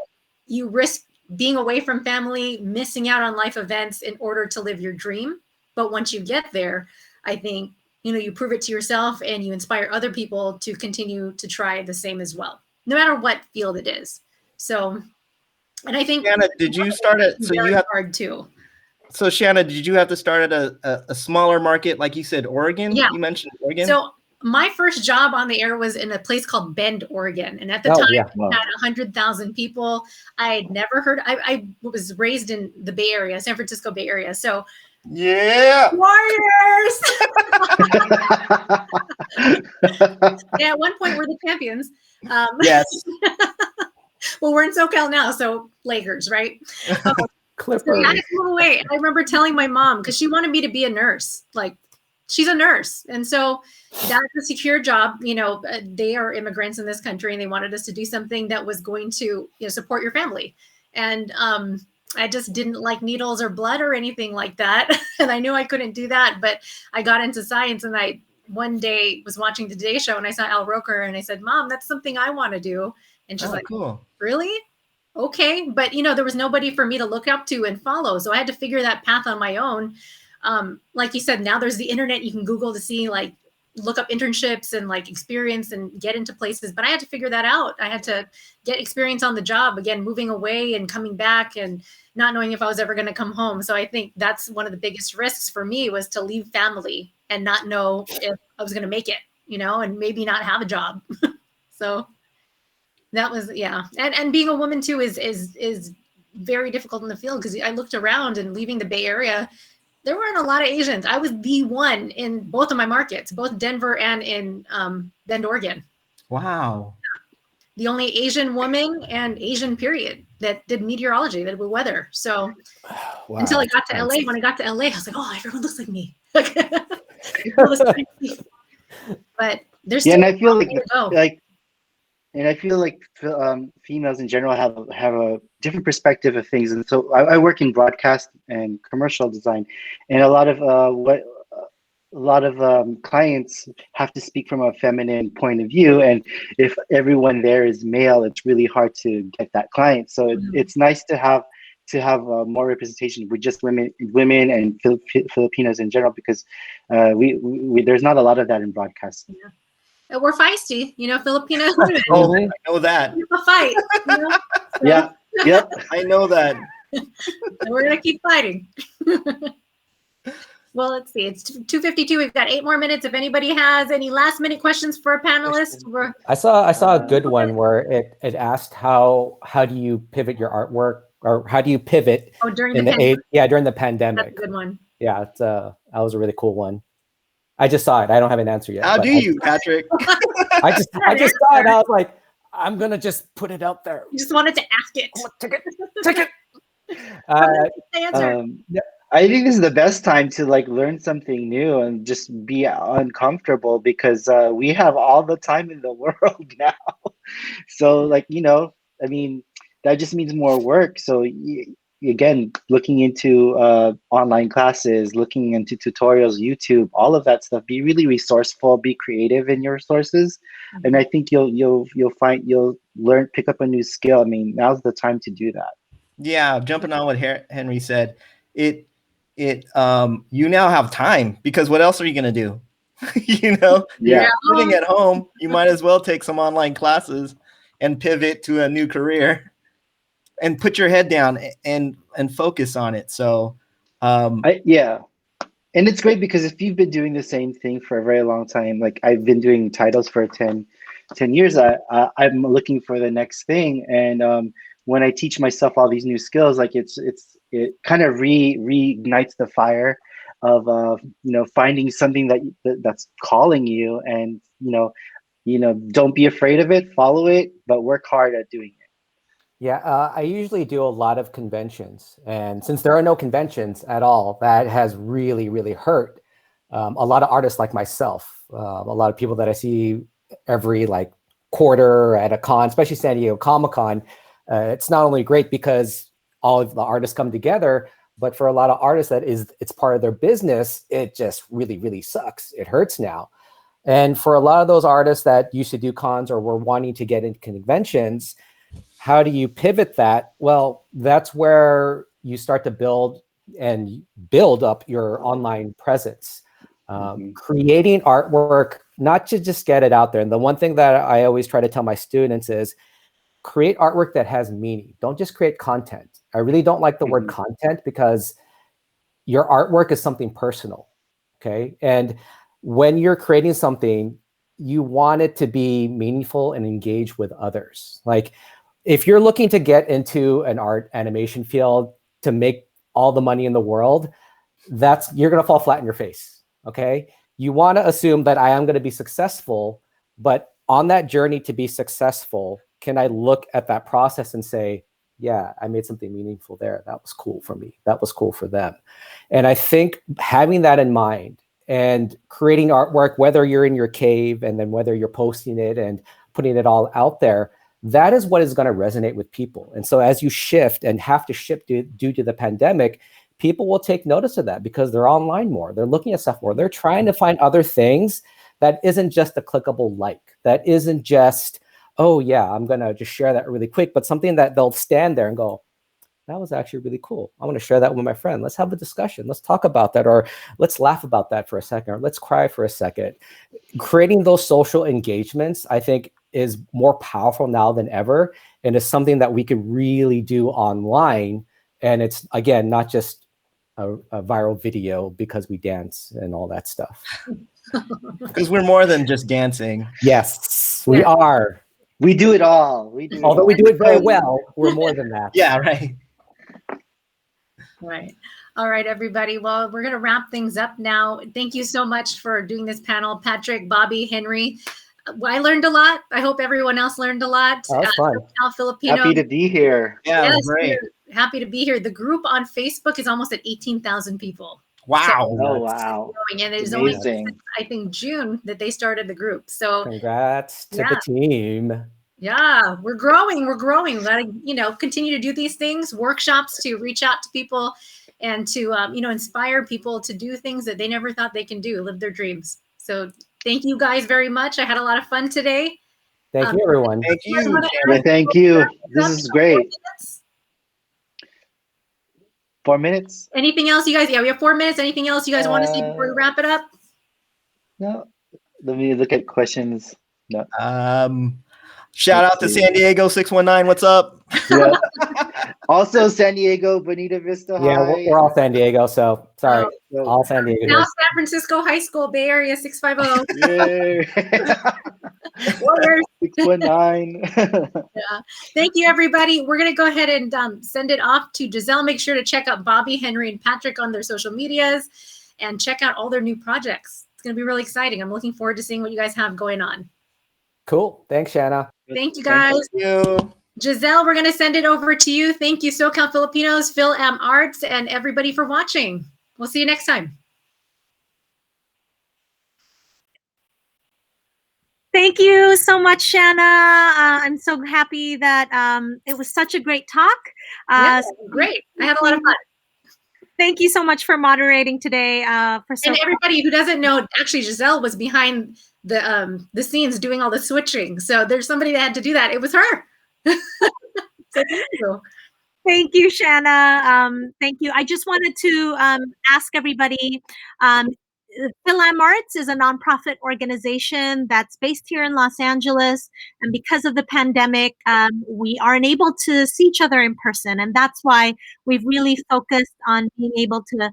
you risk being away from family, missing out on life events in order to live your dream. But once you get there, I think, you prove it to yourself and you inspire other people to continue to try the same as well, no matter what field it is. So, and I think Shanna, did you start at, so you have hard too. So Shanna, did you have to start at a smaller market? Like you said, Oregon? Yeah. You mentioned Oregon. So my first job on the air was in a place called Bend, Oregon. And at the time, we had 100,000 people. I had never heard, I was raised in the Bay Area, San Francisco Bay Area. So Warriors! At one point, we're the champions. Yes. Well, we're in SoCal now, so Lakers, right? Clippers. So I had to move away. I remember telling my mom, because she wanted me to be a nurse. Like, she's a nurse. And so that's a secure job. They are immigrants in this country, and they wanted us to do something that was going to support your family. And I just didn't like needles or blood or anything like that. And I knew I couldn't do that, but I got into science, and I one day was watching the Today Show and I saw Al Roker and I said, Mom, that's something I want to do. And she's like, cool. Really? Okay. But there was nobody for me to look up to and follow. So I had to figure that path on my own. Like you said, now there's the internet. You can Google to see, like, look up internships and like experience and get into places. But I had to figure that out. I had to get experience on the job, again, moving away and coming back and not knowing if I was ever going to come home. So I think that's one of the biggest risks for me, was to leave family and not know if I was going to make it, and maybe not have a job. So that was, yeah. And being a woman too is very difficult in the field, because I looked around, and leaving the Bay Area, there weren't a lot of Asians. I was the one in both of my markets, both Denver and in Bend, Oregon. Wow. The only Asian woman and Asian period that did meteorology, that did weather. So Wow. until I got to LA, when I got to LA, I was like, oh, everyone looks like me. But there's still and I feel like females in general have a different perspective of things. And so I work in broadcast and commercial design, and a lot of clients have to speak from a feminine point of view, and if everyone there is male, it's really hard to get that client. So it's nice to have more representation with just women and Filipinos in general, because we there's not a lot of that in broadcasting. Yeah. We're feisty, Filipinos. Oh, I know that. Keep a fight. So, Yeah. Yep. I know that. we're gonna keep fighting. Well, let's see. It's 2:52. We've got 8 more minutes. If anybody has any last minute questions for our panelists, I saw a good one where it asked how do you pivot your artwork, or how do you pivot during the pandemic? during the pandemic. That's a good one. Yeah, that was a really cool one. I just saw it. I don't have an answer yet. How do you, Patrick? I just saw it. I was like, I'm gonna just put it out there. You just wanted to ask it. Take it. Answer. I think this is the best time to learn something new and just be uncomfortable, because we have all the time in the world now. So I mean, that just means more work. So again, looking into online classes, looking into tutorials, YouTube, all of that stuff. Be really resourceful, be creative in your sources, and I think you'll learn, pick up a new skill. I mean, now's the time to do that. Yeah, jumping on what Henry said, you now have time, because what else are you gonna do? You're sitting at home, you might as well take some online classes and pivot to a new career and put your head down and focus on it. So and it's great, because if you've been doing the same thing for a very long time, like I've been doing titles for 10 years, I'm looking for the next thing. And when I teach myself all these new skills, like it kind of reignites the fire of finding something that's calling you, and don't be afraid of it, follow it, but work hard at doing it. Yeah, I usually do a lot of conventions, and since there are no conventions at all, that has really, really hurt a lot of artists like myself. A lot of people that I see every quarter at a con, especially San Diego Comic-Con. It's not only great because all of the artists come together, but for a lot of artists it's part of their business. It just really, really sucks. It hurts now. And for a lot of those artists that used to do cons or were wanting to get into conventions, how do you pivot that? Well, that's where you start to build up your online presence. Creating artwork, not to just get it out there. And the one thing that I always try to tell my students is create artwork that has meaning. Don't just create content. I really don't like the word content, because your artwork is something personal, okay? And when you're creating something, you want it to be meaningful and engage with others. Like, if you're looking to get into an art animation field to make all the money in the world, you're gonna fall flat in your face, okay? You wanna assume that I am gonna be successful, but on that journey to be successful, can I look at that process and say, yeah, I made something meaningful there. That was cool for me. That was cool for them. And I think having that in mind and creating artwork, whether you're in your cave and then whether you're posting it and putting it all out there, that is what is going to resonate with people. And so as you shift and have to shift due to the pandemic, people will take notice of that because they're online more. They're looking at stuff more. They're trying to find other things that isn't just a clickable like, that isn't just, oh yeah, I'm going to just share that really quick, but something that they'll stand there and go, that was actually really cool. I want to share that with my friend. Let's have a discussion. Let's talk about that, or let's laugh about that for a second, or let's cry for a second. Creating those social engagements, I think, is more powerful now than ever. And it's something that we can really do online. And it's, again, not just a viral video because we dance and all that stuff. Because we're more than just dancing. Yes, we are. We do it all. Although we do it very well, we're more than that. Yeah, right. Right. All right, everybody. Well, we're going to wrap things up now. Thank you so much for doing this panel. Patrick, Bobby, Henry. I learned a lot. I hope everyone else learned a lot. Oh, that's fun. Cal Filipino. Happy to be here. Yeah, Yes, great. we're happy to be here. The group on Facebook is almost at 18,000 people. Wow. Oh, wow. And it is Amazing. only, I think, June that they started the group. So Congrats to the team. yeah, we're growing. We're growing. Gotta, continue to do these things, workshops to reach out to people and to, inspire people to do things that they never thought they can do, live their dreams. So thank you guys very much. I had a lot of fun today. Thank you, everyone. Thank you. Yeah, thank you. This is great. 4 minutes? Anything else, you guys? Yeah, we have 4 minutes. Anything else you guys want to say before we wrap it up? No. Let me look at questions. No. Shout out to San Diego 619. What's up? Yeah. Also, San Diego, Bonita Vista High. Yeah, we're all San Diego, so sorry. All San Diego. Now San Francisco High School, Bay Area 650. Yay. Warriors. 619. Yeah. Thank you, everybody. We're going to go ahead and send it off to Giselle. Make sure to check out Bobby, Henry, and Patrick on their social medias and check out all their new projects. It's going to be really exciting. I'm looking forward to seeing what you guys have going on. Cool. Thanks, Shanna. Thank you, guys. Thank you. Giselle, we're going to send it over to you. Thank you, SoCal Filipinos, FilAm Arts, and everybody for watching. We'll see you next time. Thank you so much, Shanna. I'm so happy that it was such a great talk. Yeah, great. I had a lot of fun. Thank you so much for moderating today. And everybody who doesn't know, actually, Giselle was behind the scenes doing all the switching. So there's somebody that had to do that. It was her. So thank you. Thank you, Shanna. Thank you. I just wanted to ask everybody, FilAm Arts is a nonprofit organization that's based here in Los Angeles. And because of the pandemic, we are unable to see each other in person. And that's why we've really focused on being able to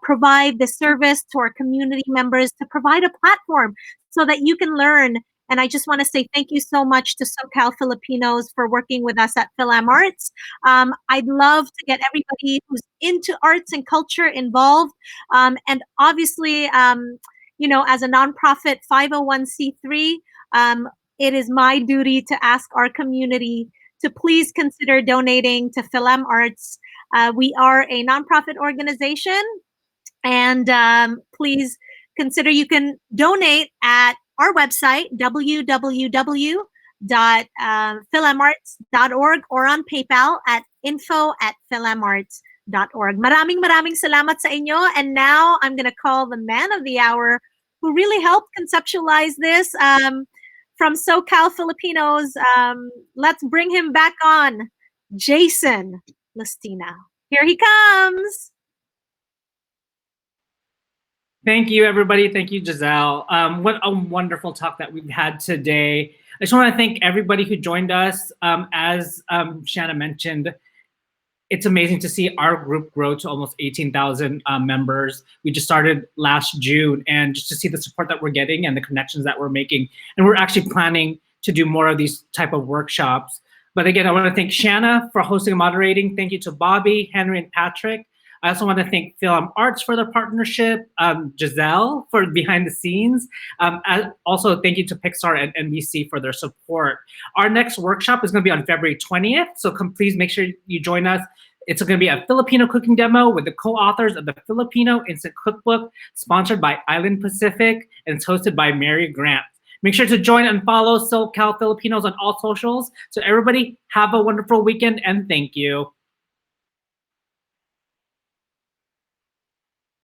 provide this service to our community members, to provide a platform so that you can learn. And I just want to say thank you so much to SoCal Filipinos for working with us at FilAm Arts. I'd love to get everybody who's into arts and culture involved. And obviously, as a nonprofit 501c3, it is my duty to ask our community to please consider donating to FilAm Arts. We are a nonprofit organization, and please consider you can donate at our website, www.filamarts.org, or on PayPal at info@filamarts.org. Maraming salamat sa inyo. And now I'm going to call the man of the hour who really helped conceptualize this from SoCal Filipinos. Let's bring him back on, Jason Listina. Here he comes. Thank you, everybody. Thank you, Giselle. What a wonderful talk that we've had today. I just want to thank everybody who joined us. As Shanna mentioned, it's amazing to see our group grow to almost 18,000 members. We just started last June, and just to see the support that we're getting and the connections that we're making. And we're actually planning to do more of these type of workshops. But again, I want to thank Shanna for hosting and moderating. Thank you to Bobby, Henry, and Patrick. I also want to thank FilAm Arts for their partnership, Giselle for behind the scenes. Also, thank you to Pixar and NBC for their support. Our next workshop is going to be on February 20th, so please make sure you join us. It's going to be a Filipino cooking demo with the co-authors of the Filipino Instant Cookbook, sponsored by Island Pacific, and it's hosted by Mary Grant. Make sure to join and follow SoCal Filipinos on all socials. So everybody, have a wonderful weekend and thank you.